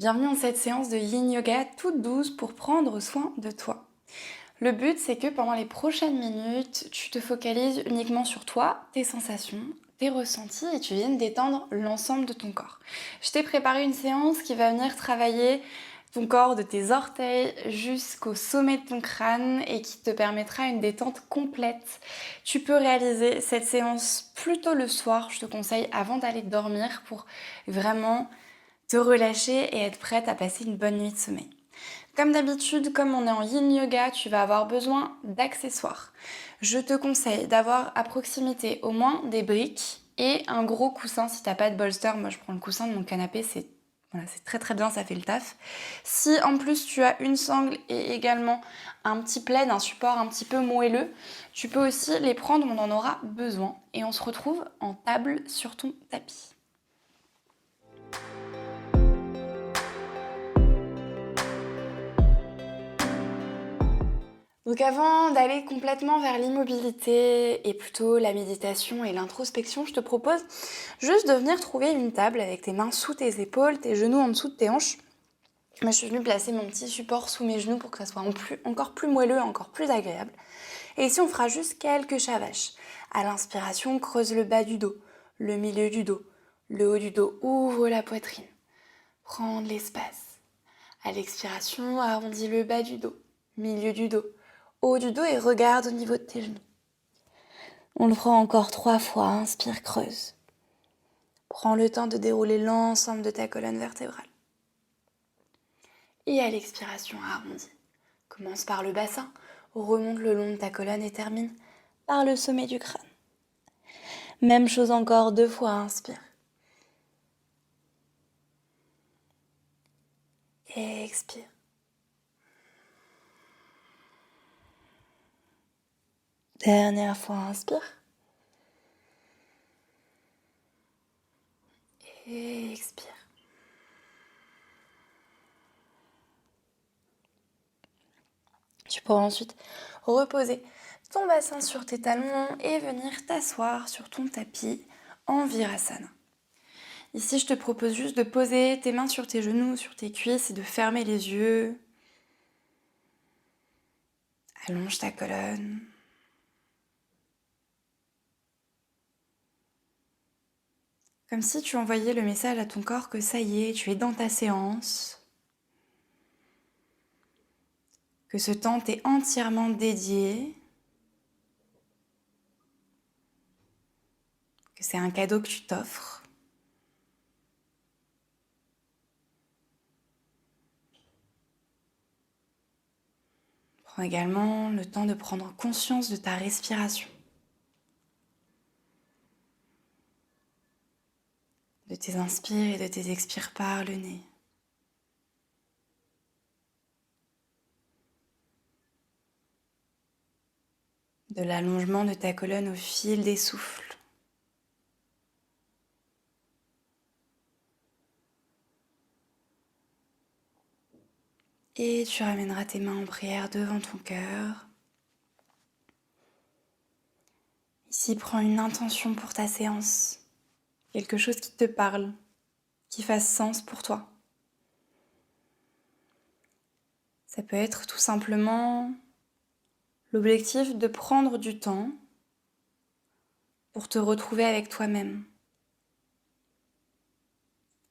Bienvenue dans cette séance de Yin Yoga toute douce pour prendre soin de toi. Le but, c'est que pendant les prochaines minutes, tu te focalises uniquement sur toi, tes sensations, tes ressentis et tu viennes détendre l'ensemble de ton corps. Je t'ai préparé une séance qui va venir travailler ton corps de tes orteils jusqu'au sommet de ton crâne et qui te permettra une détente complète. Tu peux réaliser cette séance plutôt le soir, je te conseille avant d'aller dormir pour vraiment te relâcher et être prête à passer une bonne nuit de sommeil. Comme d'habitude, comme on est en Yin Yoga, tu vas avoir besoin d'accessoires. Je te conseille d'avoir à proximité au moins des briques et un gros coussin si t'as pas de bolster. Moi je prends le coussin de mon canapé, c'est très très bien, ça fait le taf. Si en plus tu as une sangle et également un petit plaid, un support un petit peu moelleux, tu peux aussi les prendre, on en aura besoin. Et on se retrouve en table sur ton tapis. Donc avant d'aller complètement vers l'immobilité et plutôt la méditation et l'introspection, je te propose juste de venir trouver une table avec tes mains sous tes épaules, tes genoux en dessous de tes hanches. Moi, je suis venue placer mon petit support sous mes genoux pour que ça soit encore plus moelleux, encore plus agréable. Et ici, on fera juste quelques chavaches. À l'inspiration, creuse le bas du dos, le milieu du dos, le haut du dos, ouvre la poitrine. Prends de l'espace. À l'expiration, arrondis le bas du dos, milieu du dos, haut du dos et regarde au niveau de tes genoux. On le fera encore 3 fois, inspire, creuse. Prends le temps de dérouler l'ensemble de ta colonne vertébrale. Et à l'expiration, arrondis. Commence par le bassin, remonte le long de ta colonne et termine par le sommet du crâne. Même chose encore 2 fois, inspire. Et expire. Dernière fois, inspire. Et expire. Tu pourras ensuite reposer ton bassin sur tes talons et venir t'asseoir sur ton tapis en Virasana. Ici, je te propose juste de poser tes mains sur tes genoux, sur tes cuisses et de fermer les yeux. Allonge ta colonne. Comme si tu envoyais le message à ton corps que ça y est, tu es dans ta séance. Que ce temps t'est entièrement dédié. Que c'est un cadeau que tu t'offres. Prends également le temps de prendre conscience de ta respiration. De tes inspires et de tes expires par le nez. De l'allongement de ta colonne au fil des souffles. Et tu ramèneras tes mains en prière devant ton cœur. Ici, prends une intention pour ta séance. Quelque chose qui te parle, qui fasse sens pour toi. Ça peut être tout simplement l'objectif de prendre du temps pour te retrouver avec toi-même.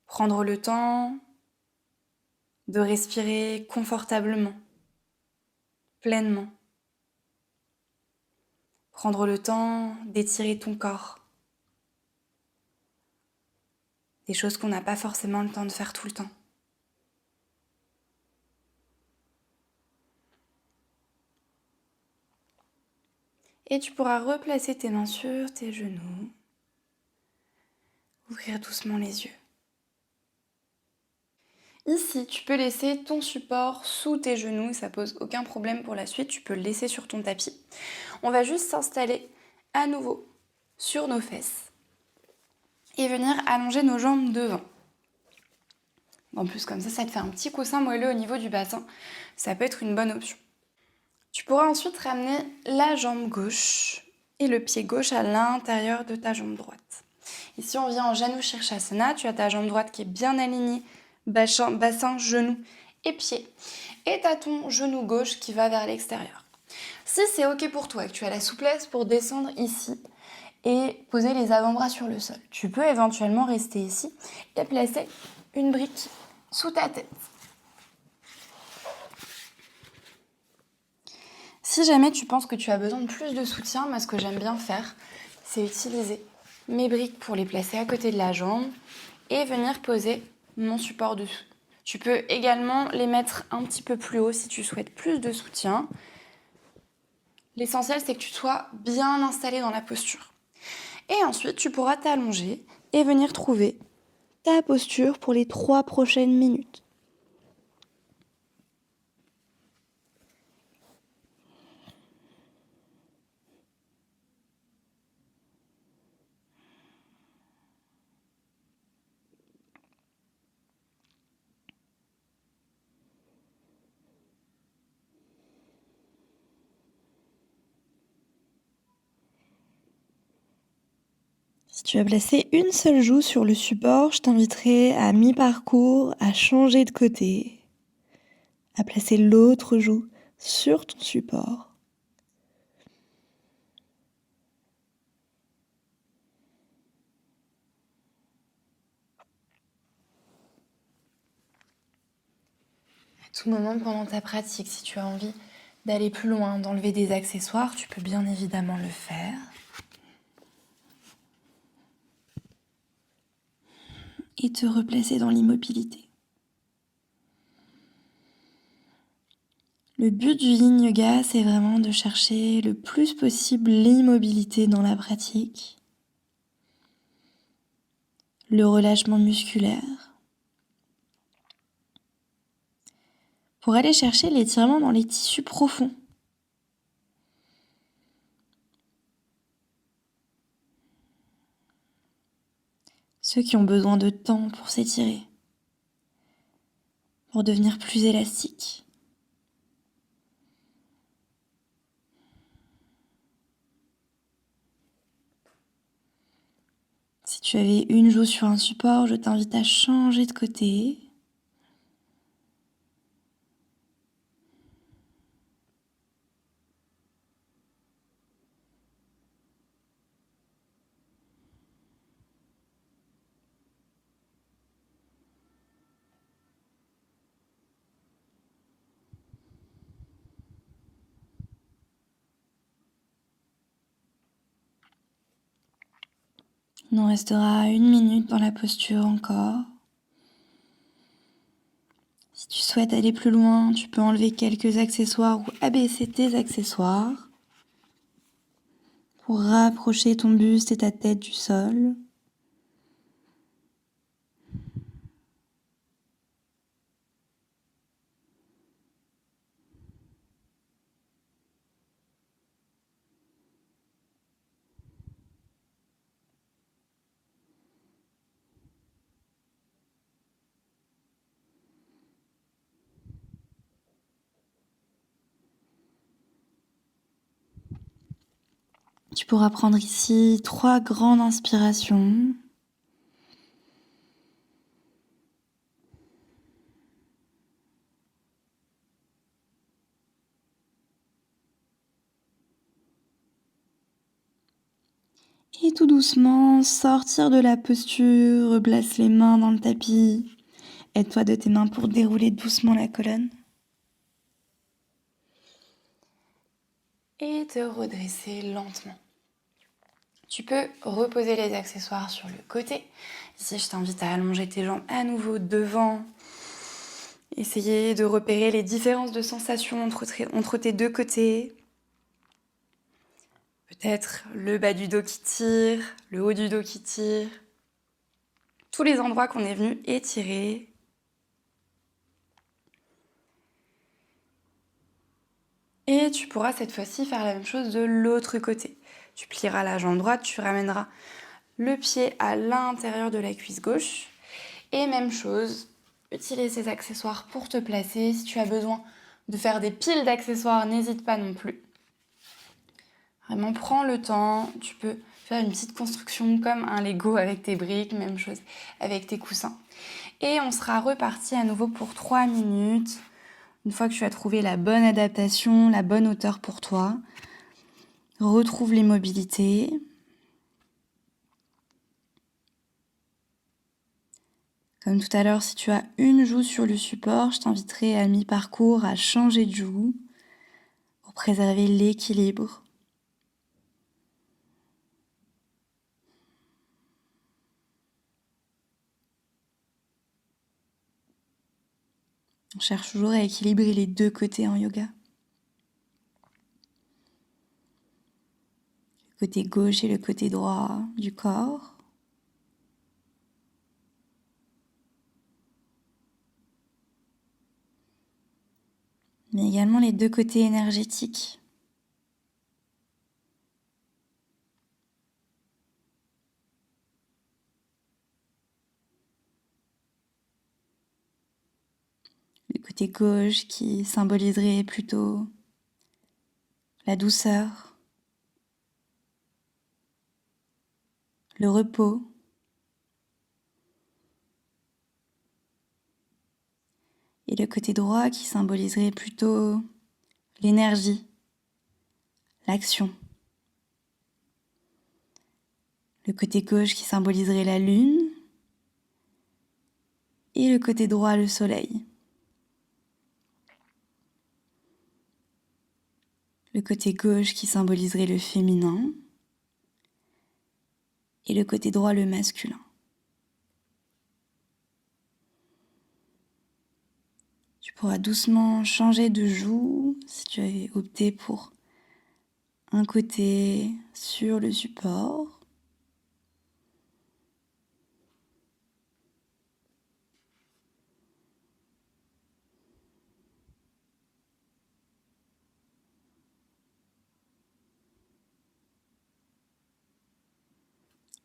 Prendre le temps de respirer confortablement, pleinement. Prendre le temps d'étirer ton corps. Des choses qu'on n'a pas forcément le temps de faire tout le temps. Et tu pourras replacer tes mains sur tes genoux. Ouvrir doucement les yeux. Ici, tu peux laisser ton support sous tes genoux, ça pose aucun problème pour la suite, tu peux le laisser sur ton tapis. On va juste s'installer à nouveau sur nos fesses et venir allonger nos jambes devant. En plus, comme ça te fait un petit coussin moelleux au niveau du bassin, ça peut être une bonne option. Tu pourras ensuite ramener la jambe gauche et le pied gauche à l'intérieur de ta jambe droite. Ici, on vient en Janu Shirshasana, tu as ta jambe droite qui est bien alignée bassin, genou et pied. Et tu as ton genou gauche qui va vers l'extérieur. Si c'est ok pour toi et que tu as la souplesse pour descendre ici et poser les avant-bras sur le sol, tu peux éventuellement rester ici et placer une brique sous ta tête. Si jamais tu penses que tu as besoin de plus de soutien, moi ce que j'aime bien faire, c'est utiliser mes briques pour les placer à côté de la jambe et venir poser mon support dessous. Tu peux également les mettre un petit peu plus haut si tu souhaites plus de soutien. L'essentiel, c'est que tu sois bien installé dans la posture. Et ensuite, tu pourras t'allonger et venir trouver ta posture pour les 3 prochaines minutes. Si tu as placé une seule joue sur le support, je t'inviterai à mi-parcours à changer de côté, à placer l'autre joue sur ton support. À tout moment pendant ta pratique, si tu as envie d'aller plus loin, d'enlever des accessoires, tu peux bien évidemment le faire. Et te replacer dans l'immobilité. Le but du Yin Yoga, c'est vraiment de chercher le plus possible l'immobilité dans la pratique, le relâchement musculaire, pour aller chercher l'étirement dans les tissus profonds. Ceux qui ont besoin de temps pour s'étirer, pour devenir plus élastiques. Si tu avais une joue sur un support, je t'invite à changer de côté. Il nous restera 1 minute dans la posture encore. Si tu souhaites aller plus loin, tu peux enlever quelques accessoires ou abaisser tes accessoires pour rapprocher ton buste et ta tête du sol. Tu pourras prendre ici 3 grandes inspirations. Et tout doucement, sortir de la posture, replace les mains dans le tapis. Aide-toi de tes mains pour dérouler doucement la colonne. Et te redresser lentement. Tu peux reposer les accessoires sur le côté. Ici, je t'invite à allonger tes jambes à nouveau devant. Essayer de repérer les différences de sensations entre tes deux côtés. Peut-être le bas du dos qui tire, le haut du dos qui tire. Tous les endroits qu'on est venu étirer. Et tu pourras cette fois-ci faire la même chose de l'autre côté. Tu plieras la jambe droite, tu ramèneras le pied à l'intérieur de la cuisse gauche. Et même chose, utilise ces accessoires pour te placer. Si tu as besoin de faire des piles d'accessoires, n'hésite pas non plus. Vraiment, prends le temps. Tu peux faire une petite construction comme un Lego avec tes briques, même chose avec tes coussins. Et on sera reparti à nouveau pour 3 minutes. Une fois que tu as trouvé la bonne adaptation, la bonne hauteur pour toi, retrouve les mobilités. Comme tout à l'heure, si tu as une joue sur le support, je t'inviterai à mi-parcours à changer de joue pour préserver l'équilibre. On cherche toujours à équilibrer les deux côtés en yoga. Le côté gauche et le côté droit du corps. Mais également les deux côtés énergétiques. Le côté gauche qui symboliserait plutôt la douceur, le repos. Et le côté droit qui symboliserait plutôt l'énergie, l'action. Le côté gauche qui symboliserait la lune et le côté droit le soleil. Le côté gauche qui symboliserait le féminin et le côté droit le masculin. Tu pourras doucement changer de joue si tu avais opté pour un côté sur le support.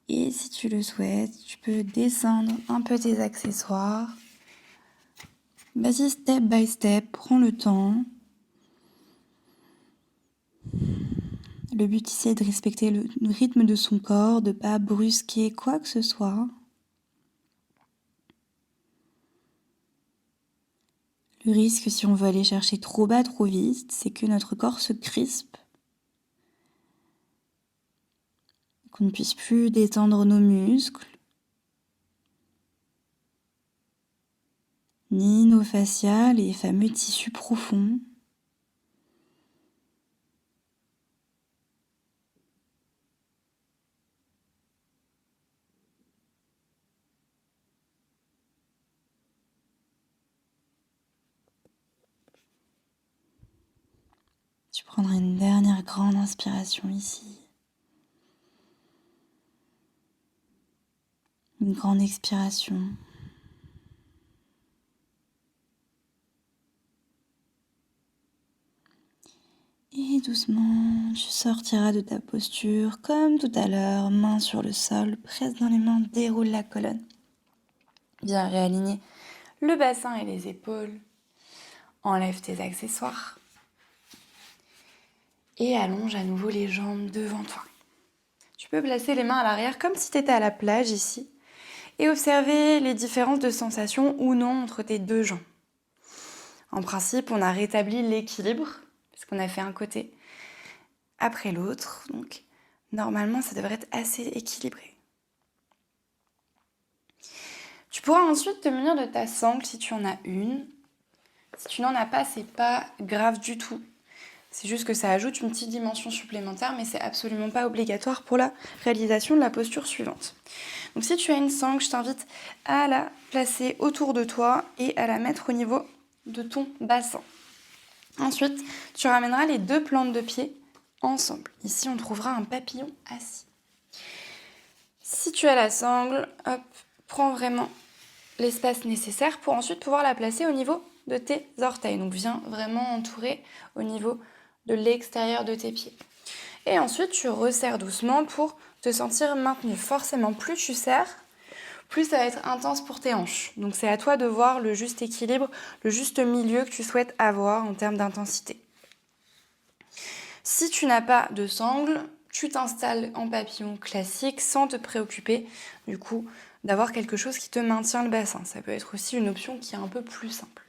Et si tu le souhaites, tu peux descendre un peu tes accessoires. Vas-y, step by step, prends le temps. Le but ici est de respecter le rythme de son corps, de ne pas brusquer quoi que ce soit. Le risque, si on veut aller chercher trop bas, trop vite, c'est que notre corps se crispe, qu'on ne puisse plus détendre nos muscles, ni nos fascias, les fameux tissus profonds. Tu prendras une dernière grande inspiration ici. Une grande expiration. Et doucement, tu sortiras de ta posture comme tout à l'heure, main sur le sol, presse dans les mains, déroule la colonne. Bien réaligner le bassin et les épaules. Enlève tes accessoires. Et allonge à nouveau les jambes devant toi. Tu peux placer les mains à l'arrière comme si tu étais à la plage ici et observer les différences de sensations ou non entre tes deux jambes. En principe, on a rétabli l'équilibre puisqu'on a fait un côté après l'autre. Donc, normalement, ça devrait être assez équilibré. Tu pourras ensuite te munir de ta sangle si tu en as une. Si tu n'en as pas, c'est pas grave du tout. C'est juste que ça ajoute une petite dimension supplémentaire, mais c'est absolument pas obligatoire pour la réalisation de la posture suivante. Donc si tu as une sangle, je t'invite à la placer autour de toi et à la mettre au niveau de ton bassin. Ensuite, tu ramèneras les deux plantes de pied ensemble. Ici, on trouvera un papillon assis. Si tu as la sangle, hop, prends vraiment l'espace nécessaire pour ensuite pouvoir la placer au niveau de tes orteils. Donc viens vraiment entourer au niveau de l'extérieur de tes pieds. Et ensuite, tu resserres doucement pour te sentir maintenu. Forcément, plus tu serres, plus ça va être intense pour tes hanches. Donc c'est à toi de voir le juste équilibre, le juste milieu que tu souhaites avoir en termes d'intensité. Si tu n'as pas de sangle, tu t'installes en papillon classique sans te préoccuper du coup d'avoir quelque chose qui te maintient le bassin. Ça peut être aussi une option qui est un peu plus simple.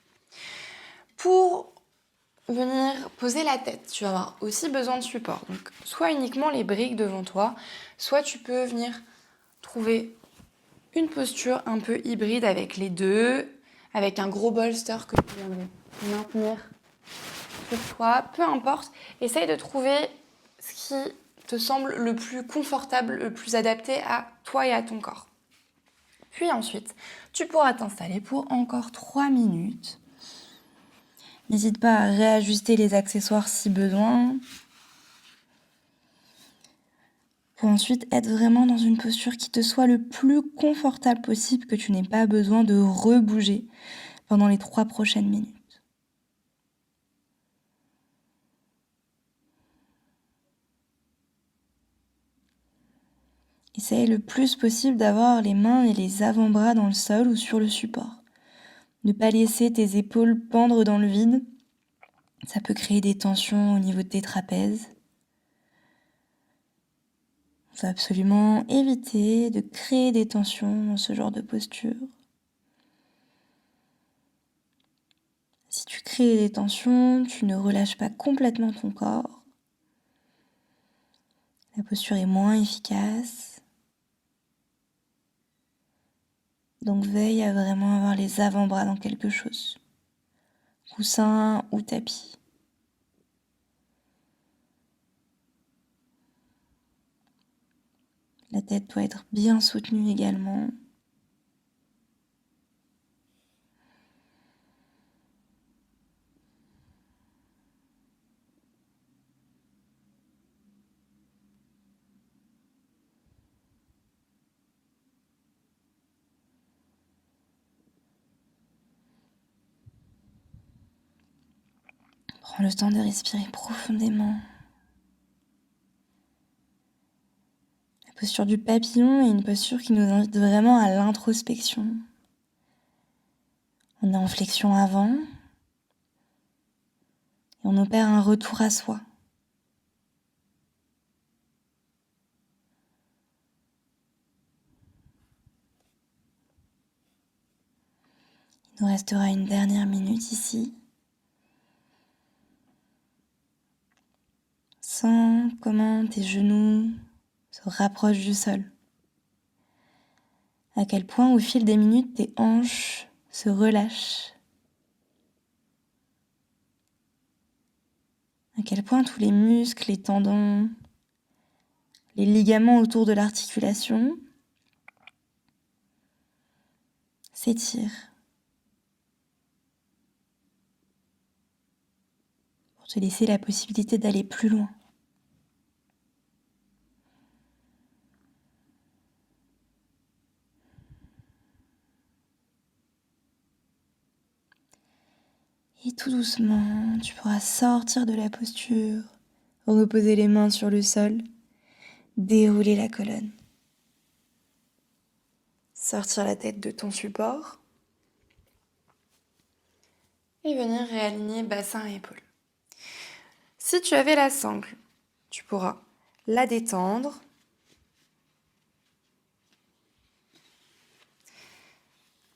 Pour venir poser la tête, tu vas avoir aussi besoin de support. Donc soit uniquement les briques devant toi, soit tu peux venir trouver une posture un peu hybride avec les deux, avec un gros bolster que tu viendrais maintenir sur toi, peu importe. Essaye de trouver ce qui te semble le plus confortable, le plus adapté à toi et à ton corps. Puis ensuite, tu pourras t'installer pour encore 3 minutes. N'hésite pas à réajuster les accessoires si besoin. Pour ensuite être vraiment dans une posture qui te soit le plus confortable possible, que tu n'aies pas besoin de rebouger pendant les 3 prochaines minutes. Essaye le plus possible d'avoir les mains et les avant-bras dans le sol ou sur le support. Ne pas laisser tes épaules pendre dans le vide. Ça peut créer des tensions au niveau de tes trapèzes. Il faut absolument éviter de créer des tensions dans ce genre de posture. Si tu crées des tensions, tu ne relâches pas complètement ton corps. La posture est moins efficace. Donc veille à vraiment avoir les avant-bras dans quelque chose. Coussin ou tapis. La tête doit être bien soutenue également. Prends le temps de respirer profondément. La posture du papillon est une posture qui nous invite vraiment à l'introspection. On est en flexion avant et on opère un retour à soi. Il nous restera une dernière minute ici. Sens comment tes genoux se rapprochent du sol. À quel point au fil des minutes tes hanches se relâchent. À quel point tous les muscles, les tendons, les ligaments autour de l'articulation s'étirent. Pour te laisser la possibilité d'aller plus loin. Et tout doucement, tu pourras sortir de la posture, reposer les mains sur le sol, dérouler la colonne. Sortir la tête de ton support et venir réaligner bassin et épaules. Si tu avais la sangle, tu pourras la détendre,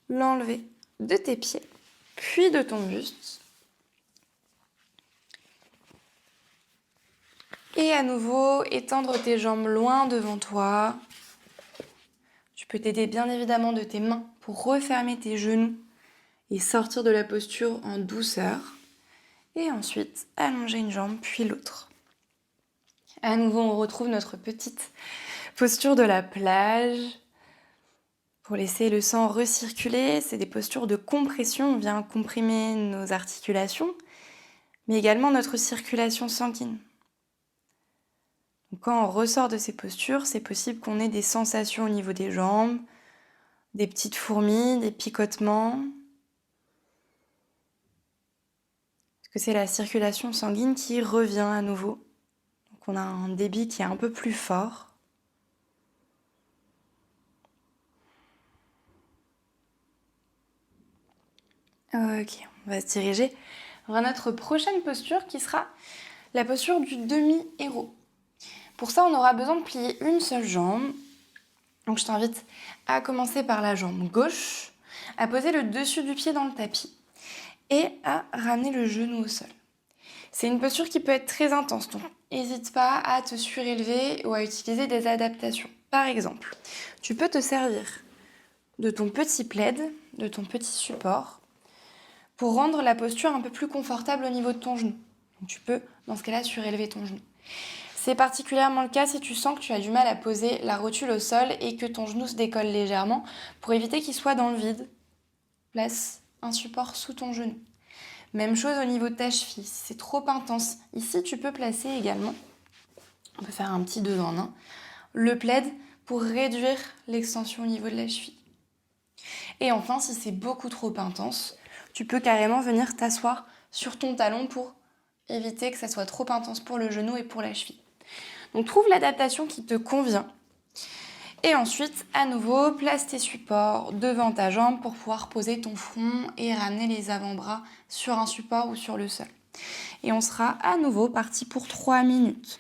l'enlever de tes pieds, puis de ton buste. Et à nouveau, étendre tes jambes loin devant toi. Tu peux t'aider bien évidemment de tes mains pour refermer tes genoux et sortir de la posture en douceur. Et ensuite, allonger une jambe puis l'autre. À nouveau, on retrouve notre petite posture de la plage. Pour laisser le sang recirculer, c'est des postures de compression. On vient comprimer nos articulations, mais également notre circulation sanguine. Donc quand on ressort de ces postures, c'est possible qu'on ait des sensations au niveau des jambes, des petites fourmis, des picotements. Parce que c'est la circulation sanguine qui revient à nouveau. Donc on a un débit qui est un peu plus fort. Ok, on va se diriger vers notre prochaine posture qui sera la posture du demi-héros. Pour ça, on aura besoin de plier une seule jambe. Donc je t'invite à commencer par la jambe gauche, à poser le dessus du pied dans le tapis et à ramener le genou au sol. C'est une posture qui peut être très intense, donc n'hésite pas à te surélever ou à utiliser des adaptations. Par exemple, tu peux te servir de ton petit plaid, de ton petit support, pour rendre la posture un peu plus confortable au niveau de ton genou. Donc tu peux, dans ce cas-là, surélever ton genou. C'est particulièrement le cas si tu sens que tu as du mal à poser la rotule au sol et que ton genou se décolle légèrement. Pour éviter qu'il soit dans le vide, place un support sous ton genou. Même chose au niveau de ta cheville, si c'est trop intense. Ici, tu peux placer également, on peut faire un petit 2 en 1, le plaid pour réduire l'extension au niveau de la cheville. Et enfin, si c'est beaucoup trop intense, tu peux carrément venir t'asseoir sur ton talon pour éviter que ça soit trop intense pour le genou et pour la cheville. Donc trouve l'adaptation qui te convient. Et ensuite, à nouveau, place tes supports devant ta jambe pour pouvoir poser ton front et ramener les avant-bras sur un support ou sur le sol. Et on sera à nouveau parti pour 3 minutes.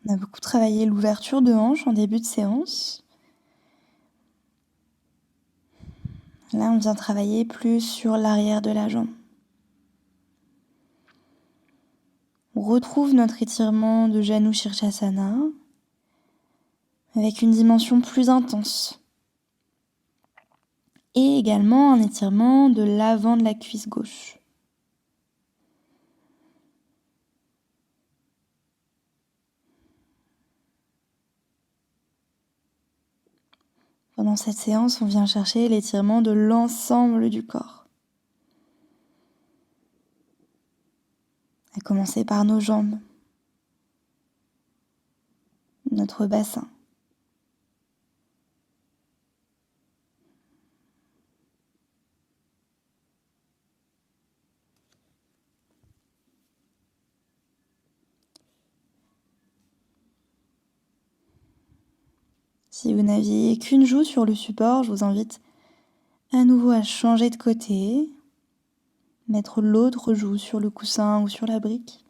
On a beaucoup travaillé l'ouverture de hanche en début de séance. Là, on vient travailler plus sur l'arrière de la jambe. On retrouve notre étirement de Janu Shirshasana avec une dimension plus intense. Et également un étirement de l'avant de la cuisse gauche. Pendant cette séance, on vient chercher l'étirement de l'ensemble du corps. À commencer par nos jambes, notre bassin. Si vous n'aviez qu'une joue sur le support, je vous invite à nouveau à changer de côté, mettre l'autre joue sur le coussin ou sur la brique.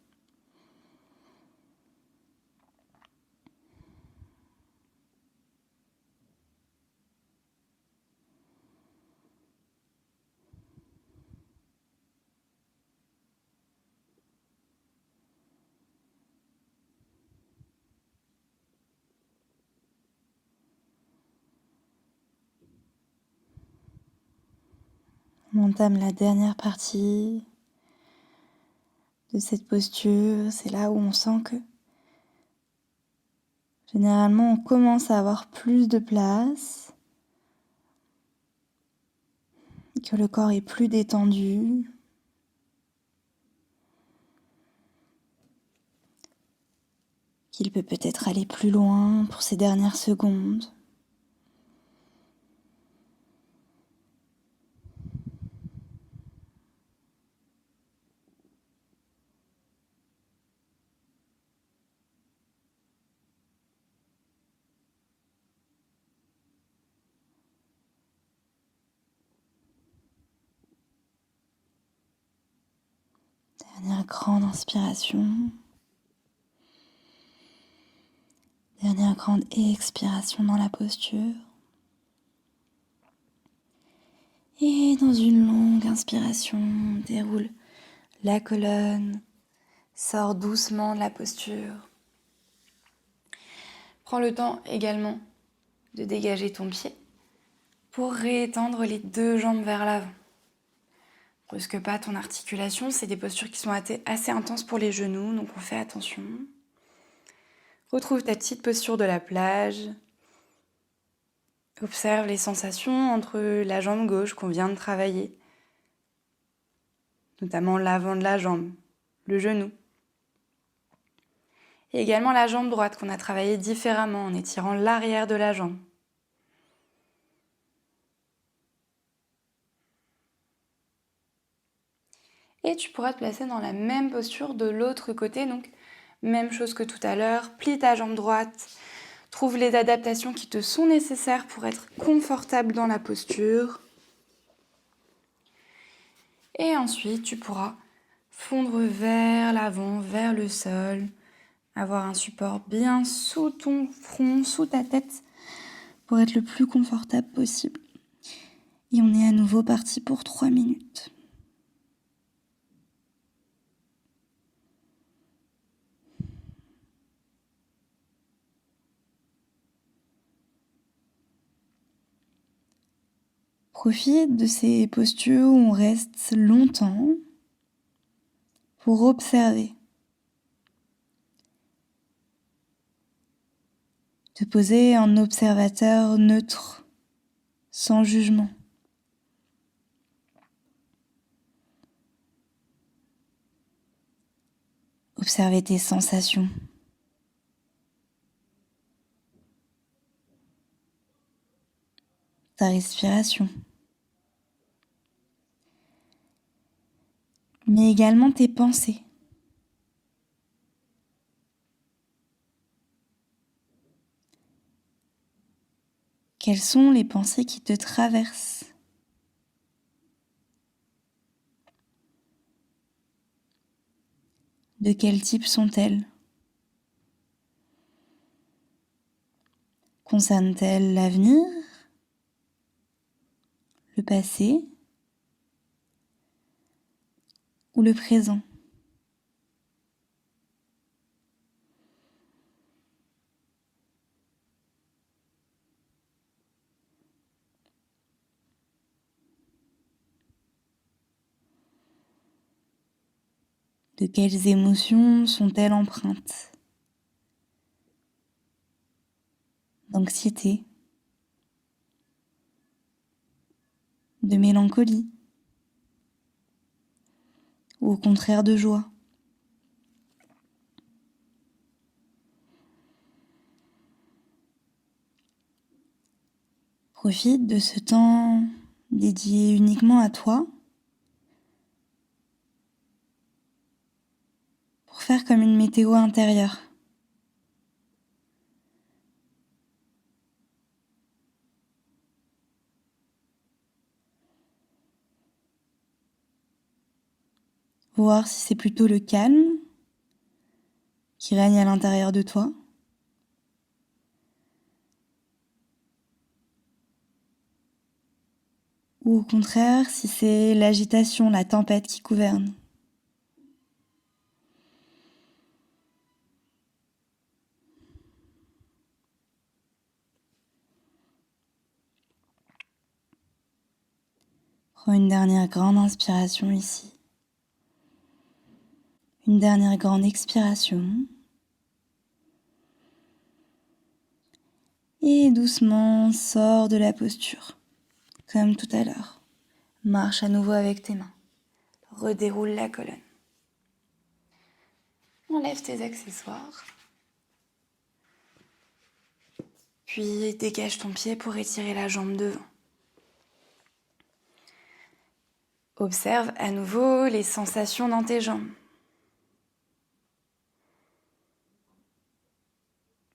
On entame la dernière partie de cette posture. C'est là où on sent que généralement on commence à avoir plus de place, que le corps est plus détendu. Qu'il peut peut-être aller plus loin pour ces dernières secondes. Dernière grande inspiration. Dernière grande expiration dans la posture. Et dans une longue inspiration, déroule la colonne, sors doucement de la posture. Prends le temps également de dégager ton pied pour réétendre les 2 jambes vers l'avant. Brusque pas ton articulation, c'est des postures qui sont assez intenses pour les genoux, donc on fait attention. Retrouve ta petite posture de la plage. Observe les sensations entre la jambe gauche qu'on vient de travailler, notamment l'avant de la jambe, le genou. Et également la jambe droite qu'on a travaillé différemment en étirant l'arrière de la jambe. Et tu pourras te placer dans la même posture de l'autre côté, donc même chose que tout à l'heure, plie ta jambe droite, trouve les adaptations qui te sont nécessaires pour être confortable dans la posture. Et ensuite, tu pourras fondre vers l'avant, vers le sol, avoir un support bien sous ton front, sous ta tête, pour être le plus confortable possible. Et on est à nouveau parti pour 3 minutes. Profite de ces postures où on reste longtemps pour observer. Te poser en observateur neutre, sans jugement. Observer tes sensations. Ta respiration. Mais également tes pensées. Quelles sont les pensées qui te traversent? De quel type sont-elles? Concernent-elles l'avenir, le passé ou le présent? De quelles émotions sont-elles empreintes? D'anxiété, de mélancolie ou au contraire de joie? Profite de ce temps dédié uniquement à toi pour faire comme une météo intérieure. Voir si c'est plutôt le calme qui règne à l'intérieur de toi, ou au contraire si c'est l'agitation, la tempête qui gouverne. Prends une dernière grande inspiration ici. Une dernière grande expiration. Et doucement, sors de la posture, comme tout à l'heure. Marche à nouveau avec tes mains. Redéroule la colonne. Enlève tes accessoires. Puis dégage ton pied pour étirer la jambe devant. Observe à nouveau les sensations dans tes jambes.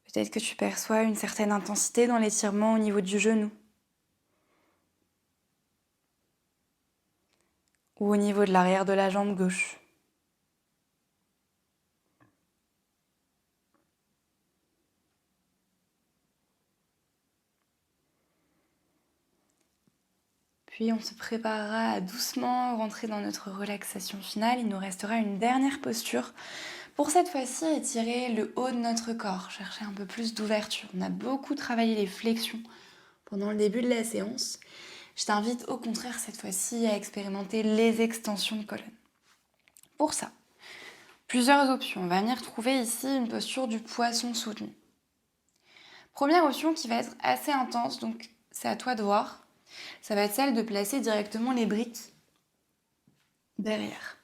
Peut-être que tu perçois une certaine intensité dans l'étirement au niveau du genou. Ou au niveau de l'arrière de la jambe gauche. Puis on se préparera à doucement rentrer dans notre relaxation finale. Il nous restera une dernière posture. Pour cette fois-ci, étirer le haut de notre corps, chercher un peu plus d'ouverture. On a beaucoup travaillé les flexions pendant le début de la séance. Je t'invite au contraire cette fois-ci à expérimenter les extensions de colonne. Pour ça, plusieurs options. On va venir trouver ici une posture du poisson soutenu. Première option qui va être assez intense, donc c'est à toi de voir. Ça va être celle de placer directement les briques derrière.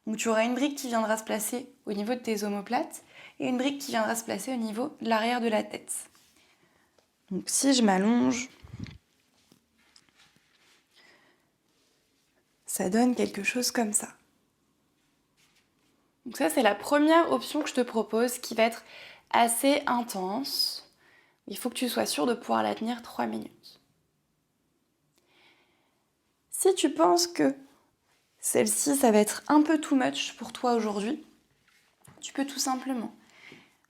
Donc tu auras une brique qui viendra se placer au niveau de tes omoplates et une brique qui viendra se placer au niveau de l'arrière de la tête. Donc si je m'allonge, ça donne quelque chose comme ça. Donc ça, c'est la première option que je te propose qui va être assez intense. Il faut que tu sois sûr de pouvoir la tenir 3 minutes. Si tu penses que celle-ci, ça va être un peu too much pour toi aujourd'hui, tu peux tout simplement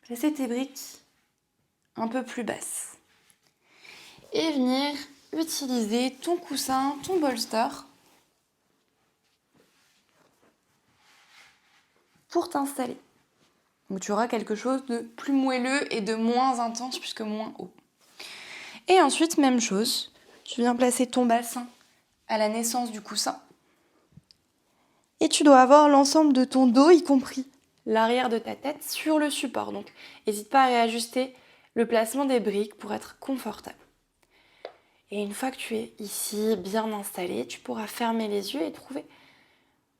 placer tes briques un peu plus basses et venir utiliser ton coussin, ton bolster pour t'installer. Donc tu auras quelque chose de plus moelleux et de moins intense puisque moins haut. Et ensuite, même chose, tu viens placer ton bassin à la naissance du coussin. Et tu dois avoir l'ensemble de ton dos, y compris l'arrière de ta tête, sur le support. Donc n'hésite pas à réajuster le placement des briques pour être confortable. Et une fois que tu es ici bien installé, tu pourras fermer les yeux et trouver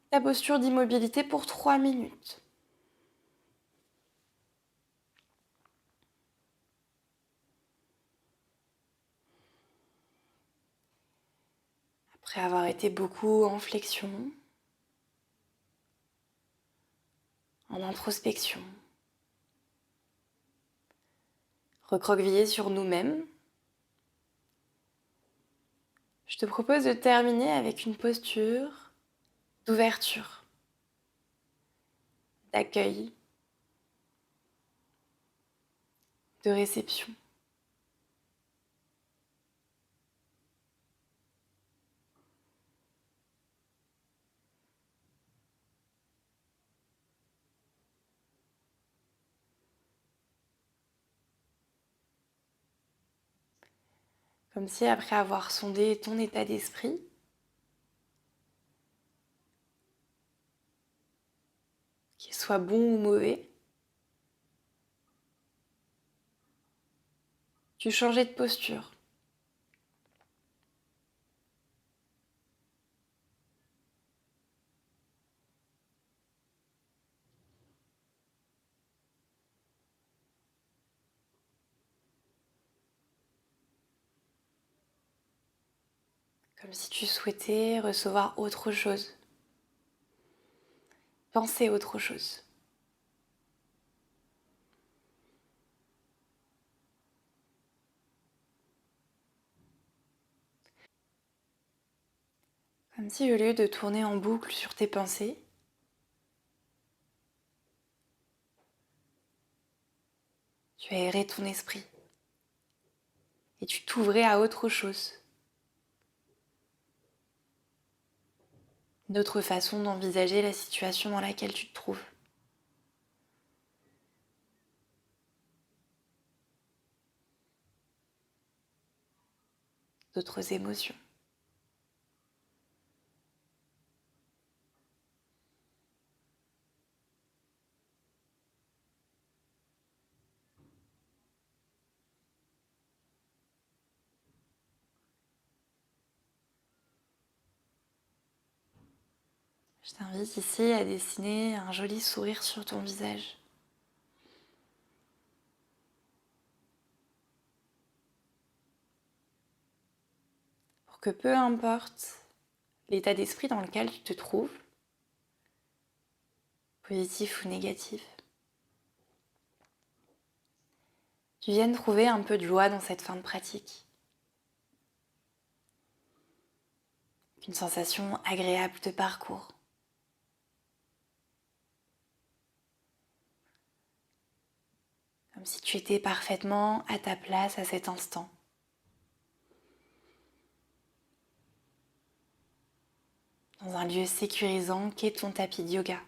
ta posture d'immobilité pour 3 minutes. Après avoir été beaucoup en flexion, en introspection, recroquevillé sur nous-mêmes, je te propose de terminer avec une posture d'ouverture, d'accueil, de réception. Comme si après avoir sondé ton état d'esprit, qu'il soit bon ou mauvais, tu changeais de posture. Comme si tu souhaitais recevoir autre chose, penser autre chose. Comme si au lieu de tourner en boucle sur tes pensées, tu aérais ton esprit et tu t'ouvrais à autre chose. Une autre façon d'envisager la situation dans laquelle tu te trouves. D'autres émotions. Je t'invite ici à dessiner un joli sourire sur ton visage. Pour que peu importe l'état d'esprit dans lequel tu te trouves, positif ou négatif, tu viennes trouver un peu de joie dans cette fin de pratique. Qu'une sensation agréable te parcourt. Comme si tu étais parfaitement à ta place à cet instant. Dans un lieu sécurisant qu'est ton tapis de yoga.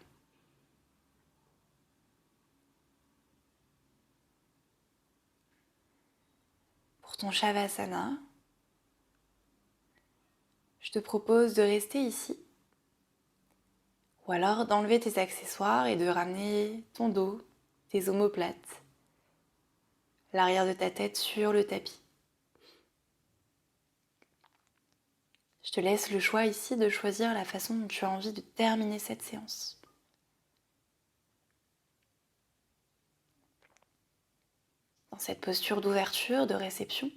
Pour ton Shavasana, je te propose de rester ici. Ou alors d'enlever tes accessoires et de ramener ton dos, tes omoplates, l'arrière de ta tête sur le tapis. Je te laisse le choix ici de choisir la façon dont tu as envie de terminer cette séance. dans cette posture d'ouverture, de réception,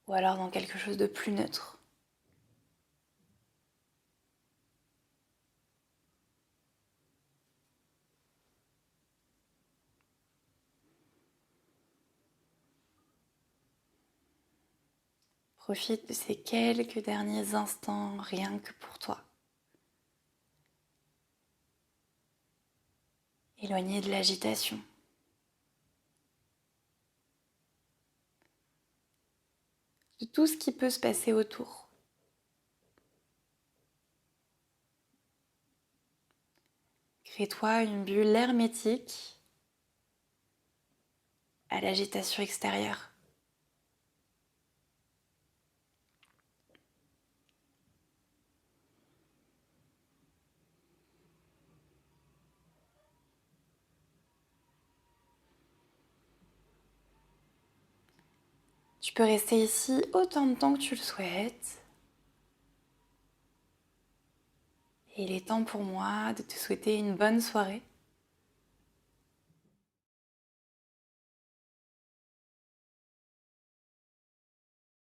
ou alors dans quelque chose de plus neutre. Profite de ces quelques derniers instants rien que pour toi. Éloigné de l'agitation. De tout ce qui peut se passer autour. Crée-toi une bulle hermétique à l'agitation extérieure. Tu peux rester ici autant de temps que tu le souhaites. Et il est temps pour moi de te souhaiter une bonne soirée.